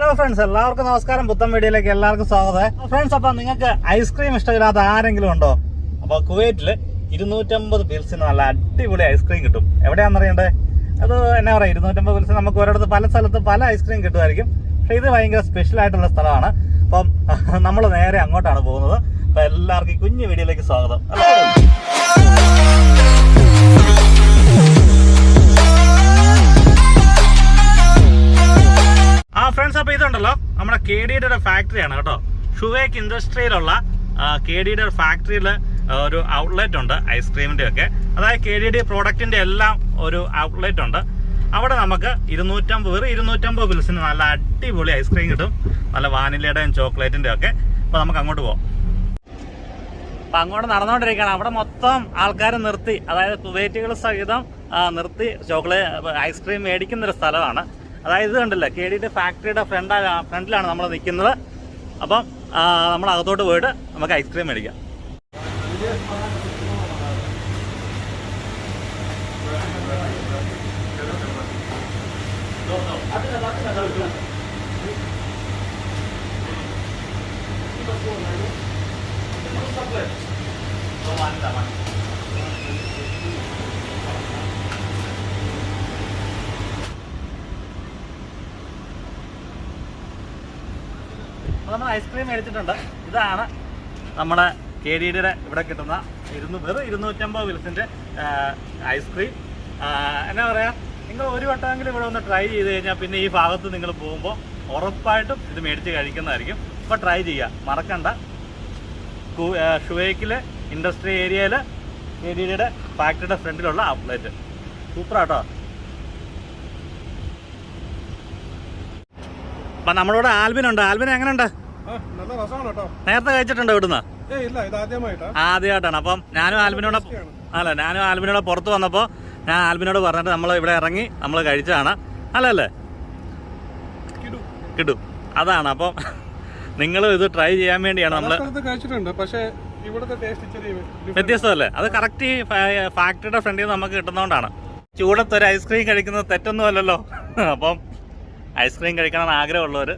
Hello friends, എല്ലാവർക്കും നമസ്കാരം. പുത്തൻ വീഡിയോയിലേക്ക് എല്ലാവർക്കും സ്വാഗതം. ഫ്രണ്ട്സ്, അപ്പം നിങ്ങൾക്ക് ഐസ്ക്രീം ഇഷ്ടമില്ലാത്ത ആരെങ്കിലും ഉണ്ടോ? അപ്പോൾ കുവൈറ്റിൽ 250 പിൽസിന് നല്ല അടിപൊളി ഐസ്ക്രീം കിട്ടും. എവിടെയാണെന്നറിയണ്ടേ? അത് എന്നാ പറയുക, 250 പിൽസിന് നമുക്ക് ഒരിടത്ത് പല സ്ഥലത്ത് പല ഐസ്ക്രീം കിട്ടുമായിരിക്കും. പക്ഷേ ഇത് ഭയങ്കര സ്പെഷ്യൽ ആയിട്ടുള്ള സ്ഥലമാണ്. അപ്പം നമ്മൾ നേരെ അങ്ങോട്ടാണ് പോകുന്നത്. അപ്പം എല്ലാവർക്കും ഈ കുഞ്ഞു വീഡിയോയിലേക്ക് സ്വാഗതം. ഫ്രണ്ട്സ്, അപ്പോൾ ഇതുണ്ടല്ലോ നമ്മുടെ KDയുടെ ഒരു ഫാക്ടറിയാണ് കേട്ടോ. ഷുവേക്ക് ഇൻഡസ്ട്രിയിലുള്ള KDയുടെ ഒരു ഫാക്ടറിയിൽ ഒരു ഔട്ട്ലെറ്റ് ഉണ്ട് ഐസ്ക്രീമിൻ്റെ ഒക്കെ. അതായത് KDയുടെ പ്രോഡക്റ്റിൻ്റെ എല്ലാം ഒരു ഔട്ട്ലെറ്റ് ഉണ്ട്. അവിടെ നമുക്ക് 250 പിൽസിന് നല്ല അടിപൊളി ഐസ്ക്രീം കിട്ടും. നല്ല വാനിലയുടെയും ചോക്ലേറ്റിൻ്റെ ഒക്കെ. അപ്പോൾ നമുക്ക് അങ്ങോട്ട് പോകാം. അപ്പം അങ്ങോട്ട് നടന്നുകൊണ്ടിരിക്കുകയാണ്. അവിടെ മൊത്തം ആൾക്കാർ നിർത്തി, അതായത് കുവൈറ്റുകൾ സഹിതം നിർത്തി ഐസ്ക്രീം മേടിക്കുന്നൊരു സ്ഥലമാണ്. അതായത് ഇത് കണ്ടില്ല, KDയുടെ ഫാക്ടറിയുടെ ഫ്രണ്ടിലാണ് നമ്മൾ നിൽക്കുന്നത്. അപ്പം നമ്മൾ അകത്തോട്ട് പോയിട്ട് നമുക്ക് ഐസ്ക്രീം മേടിക്കാം. നമ്മൾ ഐസ്ക്രീം മേടിച്ചിട്ടുണ്ട്. ഇതാണ് നമ്മുടെ KDയുടെ ഇവിടെ കിട്ടുന്ന 250 പിൽസിൻ്റെ ഐസ്ക്രീം. എന്നാ പറയുക, നിങ്ങൾ ഒരു വട്ടമെങ്കിലും ഇവിടെ ഒന്ന് ട്രൈ ചെയ്ത് കഴിഞ്ഞാൽ പിന്നെ ഈ ഭാഗത്ത് നിങ്ങൾ പോകുമ്പോൾ ഉറപ്പായിട്ടും ഇത് മേടിച്ച് കഴിക്കുന്നതായിരിക്കും. അപ്പോൾ ട്രൈ ചെയ്യുക, മറക്കണ്ട. ഷുവേക്കിലെ ഇൻഡസ്ട്രി ഏരിയയിൽ KDയുടെ ഫാക്ടറിയുടെ ഫ്രണ്ടിലുള്ള ഔട്ട്ലെറ്റ് സൂപ്പറാട്ടോ. അപ്പം നമ്മളിവിടെ ആൽബിനുണ്ട്. ആൽബിൻ എങ്ങനെയുണ്ട്? നേരത്തെ കഴിച്ചിട്ടുണ്ടോ ഇവിടുന്ന്? ആദ്യമായിട്ടാണ്. അപ്പം ഞാനും ആൽബിനോട് പുറത്ത് വന്നപ്പോൾ ഞാൻ ആൽബിനോട് പറഞ്ഞിട്ട് നമ്മൾ ഇവിടെ ഇറങ്ങി നമ്മൾ കഴിച്ചതാണ്. അല്ലല്ലേ? കിട്ടും. അതാണ്. അപ്പം നിങ്ങൾ ഇത് ട്രൈ ചെയ്യാൻ വേണ്ടിയാണ് നമ്മൾ. വ്യത്യസ്തമല്ലേ? അത് കറക്റ്റ് ഈ ഫാക്ടറിയുടെ ഫ്രണ്ടിൽ നിന്ന് നമുക്ക് കിട്ടുന്നതുകൊണ്ടാണ്. ചൂടത്തൊരു ഐസ്ക്രീം കഴിക്കുന്നത് തെറ്റൊന്നും അല്ലല്ലോ. അപ്പം ഐസ്ക്രീം കഴിക്കണം ആഗ്രഹമുള്ളവർ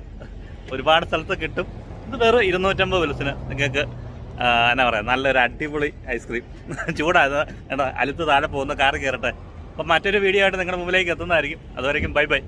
ഒരുപാട് സ്ഥലത്ത് കിട്ടും. ഇത് വെറും 250 പിൽസിന് നിങ്ങൾക്ക് എന്നാ പറയുക, നല്ലൊരു അടിപൊളി ഐസ്ക്രീം. ചൂടായത് അലുത്ത് താഴെ പോകുന്ന കാറ് കയറട്ടെ. അപ്പം മറ്റൊരു വീഡിയോ ആയിട്ട് നിങ്ങളുടെ മുമ്പിലേക്ക് എത്തുന്നതായിരിക്കും. അതുവരെയും ബൈ ബൈ.